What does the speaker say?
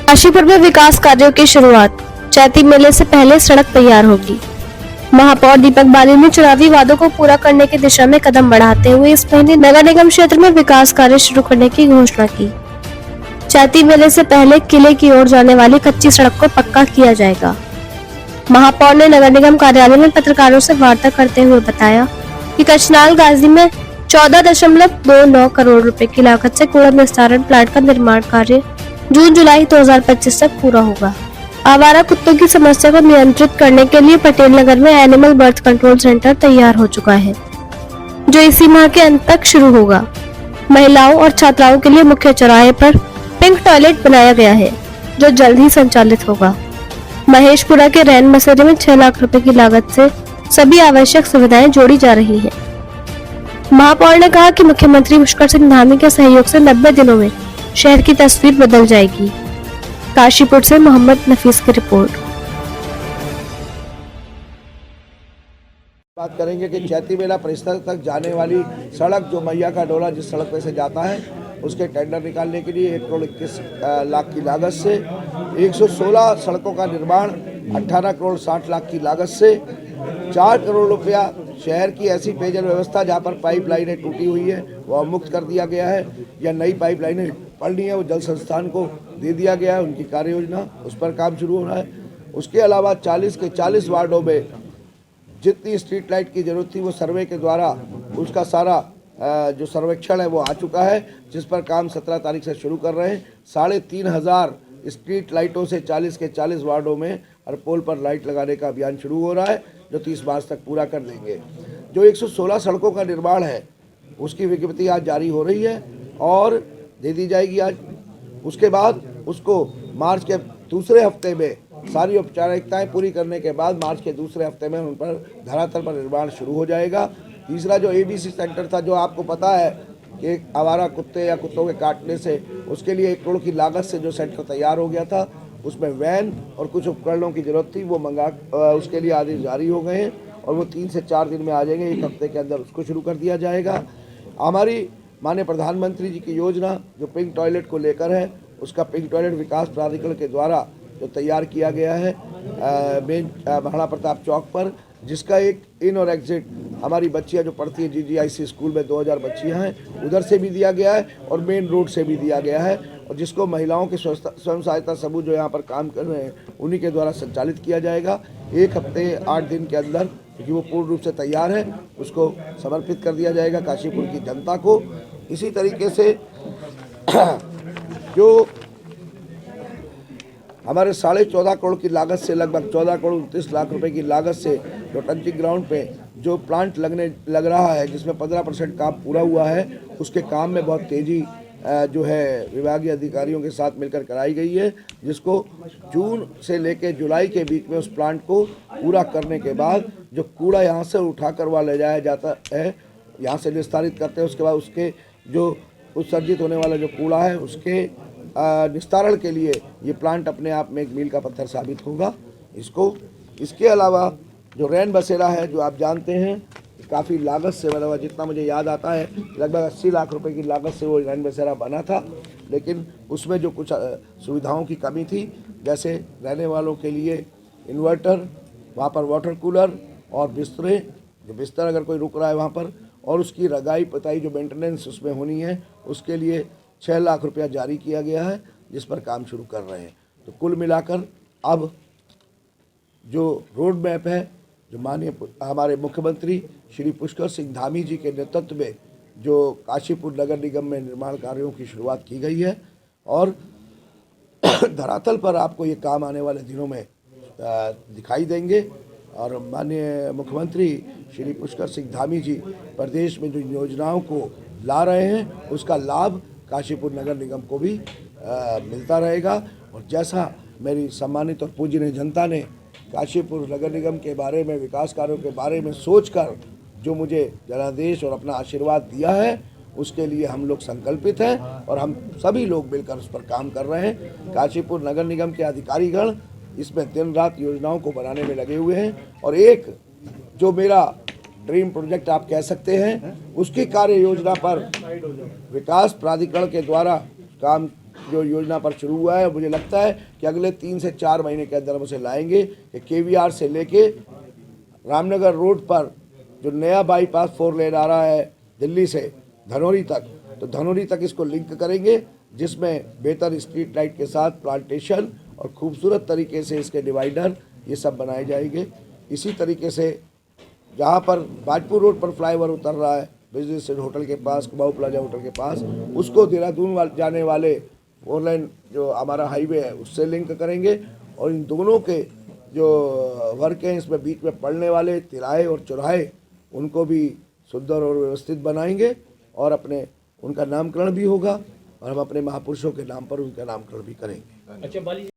काशीपुर में विकास कार्यों की शुरुआत। चैती मेले से पहले सड़क तैयार होगी। महापौर दीपक बाली ने चुनावी वादों को पूरा करने की दिशा में कदम बढ़ाते हुए इस महीने नगर निगम क्षेत्र में विकास कार्य शुरू करने की घोषणा की। चैती मेले से पहले किले की ओर जाने वाली कच्ची सड़क को पक्का किया जाएगा। महापौर ने नगर निगम कार्यालय में पत्रकारों से वार्ता करते हुए बताया कि कचनाल गाजी में 14.29 करोड़ रुपए की लागत से कूड़ा निस्तारण प्लांट का निर्माण कार्य जून-जुलाई 2025 तक पूरा होगा। आवारा कुत्तों की समस्या को नियंत्रित करने के लिए पटेल नगर में एनिमल बर्थ कंट्रोल सेंटर तैयार हो चुका है, जो इसी माह के अंत तक शुरू होगा। महिलाओं और छात्राओं के लिए मुख्य चौराहे पर पिंक टॉयलेट बनाया गया है, जो जल्द ही संचालित होगा। महेशपुरा के रैन बसेरे में 6 लाख रुपए की लागत से सभी आवश्यक सुविधाएं जोड़ी जा रही है। महापौर ने कहा कि मुख्यमंत्री पुष्कर सिंह धामी के सहयोग से 90 दिनों में शहर की तस्वीर बदल जाएगी। काशीपुर से मोहम्मद नफीस की रिपोर्ट। बात करेंगे कि चैती मेला परिसर तक जाने वाली सड़क जो मैया का डोला जिस सड़क पे से जाता है, उसके टेंडर निकालने के लिए 1 करोड़ 21 लाख की लागत से 116 सड़कों का निर्माण 18 करोड़ 60 लाख की लागत से 4 करोड़ रुपया शहर की ऐसी पेयजल व्यवस्था जहाँ पर पाइपलाइनें टूटी हुई है वह मुक्त कर दिया गया है, या नई पाइपलाइनें पड़नी है वो जल संस्थान को दे दिया गया है। उनकी कार्य योजना उस पर काम शुरू हो रहा है। उसके अलावा 40 के 40 वार्डों में जितनी स्ट्रीट लाइट की जरूरत थी वो सर्वे के द्वारा उसका सारा जो सर्वेक्षण है वो आ चुका है, जिस पर काम 17 तारीख से शुरू कर रहे हैं। 3,500 स्ट्रीट लाइटों से 40 के 40 वार्डों में हर पोल पर लाइट लगाने का अभियान शुरू हो रहा है, जो 30 मार्च तक पूरा कर देंगे। जो 116 सड़कों का निर्माण है उसकी विज्ञप्ति आज जारी हो रही है और दे दी जाएगी आज। उसके बाद उसको मार्च के दूसरे हफ्ते में सारी औपचारिकताएं पूरी करने के बाद मार्च के दूसरे हफ्ते में उन पर धरातल पर निर्माण शुरू हो जाएगा। तीसरा जो ABC सेंटर था, जो आपको पता है कि आवारा कुत्ते या कुत्तों के काटने से उसके लिए 1 करोड़ की लागत से जो सेंटर तैयार हो गया था, उसमें वैन और कुछ उपकरणों की ज़रूरत थी, वो उसके लिए आदेश जारी हो गए हैं और वो 3 से 4 दिन में आ जाएंगे। 1 हफ्ते के अंदर उसको शुरू कर दिया जाएगा। हमारी माननीय प्रधानमंत्री जी की योजना जो पिंक टॉयलेट को लेकर है, उसका पिंक टॉयलेट विकास प्राधिकरण के द्वारा जो तैयार किया गया है मेन महाराणा प्रताप चौक पर, जिसका एक इन और एग्जिट हमारी बच्चियां जो पढ़ती है GGIC स्कूल में 2000 बच्चियां हैं, उधर से भी दिया गया है और मेन रोड से भी दिया गया है, और जिसको महिलाओं के स्वयं सहायता समूह जो यहाँ पर काम कर रहे हैं उन्हीं के द्वारा संचालित किया जाएगा। 1 हफ्ते 8 दिन के अंदर, क्योंकि वो पूर्ण रूप से तैयार है, उसको समर्पित कर दिया जाएगा काशीपुर की जनता को। इसी तरीके से जो हमारे 14.5 करोड़ की लागत से लगभग 14 करोड़ 29 लाख रुपए की लागत से जो टंचिंग ग्राउंड पे जो प्लांट लग रहा है, जिसमें 15% काम पूरा हुआ है, उसके काम में बहुत तेज़ी जो है विभागीय अधिकारियों के साथ मिलकर कराई गई है, जिसको जून से लेकर जुलाई के बीच में उस प्लांट को पूरा करने के बाद जो कूड़ा यहाँ से उठाकर वहाँ ले जाया जाता है, यहाँ से निस्तारित करते हैं, उसके बाद उसके जो उत्सर्जित होने वाला जो कूड़ा है उसके निस्तारण के लिए ये प्लांट अपने आप में एक मील का पत्थर साबित होगा। इसके अलावा जो रैन बसेरा है, जो आप जानते हैं काफ़ी लागत से, मतलब जितना मुझे याद आता है लगभग 80 लाख रुपए की लागत से वो रैन बसेरा बना था, लेकिन उसमें जो कुछ सुविधाओं की कमी थी, जैसे रहने वालों के लिए इन्वर्टर, वहाँ पर वाटर कूलर और बिस्तरे, जो बिस्तर अगर कोई रुक रहा है वहाँ पर, और उसकी रगाई पताई जो मेंटेनेंस उसमें होनी है, उसके लिए 6 लाख रुपया जारी किया गया है, जिस पर काम शुरू कर रहे हैं। तो कुल मिलाकर अब जो रोड मैप है, जो माननीय हमारे मुख्यमंत्री श्री पुष्कर सिंह धामी जी के नेतृत्व में जो काशीपुर नगर निगम में निर्माण कार्यों की शुरुआत की गई है, और धरातल पर आपको ये काम आने वाले दिनों में दिखाई देंगे। और माननीय मुख्यमंत्री श्री पुष्कर सिंह धामी जी प्रदेश में जो योजनाओं को ला रहे हैं, उसका लाभ काशीपुर नगर निगम को भी मिलता रहेगा। और जैसा मेरी सम्मानित और पूजनीय जनता ने काशीपुर नगर निगम के बारे में, विकास कार्यों के बारे में सोचकर जो मुझे जनादेश और अपना आशीर्वाद दिया है, उसके लिए हम लोग संकल्पित हैं और हम सभी लोग मिलकर उस पर काम कर रहे हैं। काशीपुर नगर निगम के अधिकारीगण इसमें दिन रात योजनाओं को बनाने में लगे हुए हैं, और एक जो मेरा ड्रीम प्रोजेक्ट आप कह सकते हैं, उसकी कार्य योजना पर विकास प्राधिकरण के द्वारा काम जो योजना पर शुरू हुआ है। मुझे लगता है कि अगले 3 से 4 महीने के अंदर हम उसे लाएंगे कि KVR से लेके रामनगर रोड पर जो नया बाईपास 4 लेन आ रहा है दिल्ली से धनौरी तक, तो धनौरी तक इसको लिंक करेंगे, जिसमें बेहतर स्ट्रीट लाइट के साथ प्लांटेशन और खूबसूरत तरीके से इसके डिवाइडर ये सब बनाए जाएंगे। इसी तरीके से जहाँ पर बाजपुर रोड पर फ्लाईओवर उतर रहा है बिजनेस होटल के पास, कुमाऊं प्लाजा होटल के पास, उसको देहरादून जाने वाले 4 लेन जो हमारा हाईवे है उससे लिंक करेंगे। और इन दोनों के जो वर्क हैं इसमें बीच में पड़ने वाले तिराहे और चौराहे उनको भी सुंदर और व्यवस्थित बनाएंगे और उनका नामकरण भी होगा और हम अपने महापुरुषों के नाम पर उनका नामकरण भी करेंगे। अच्छा बाली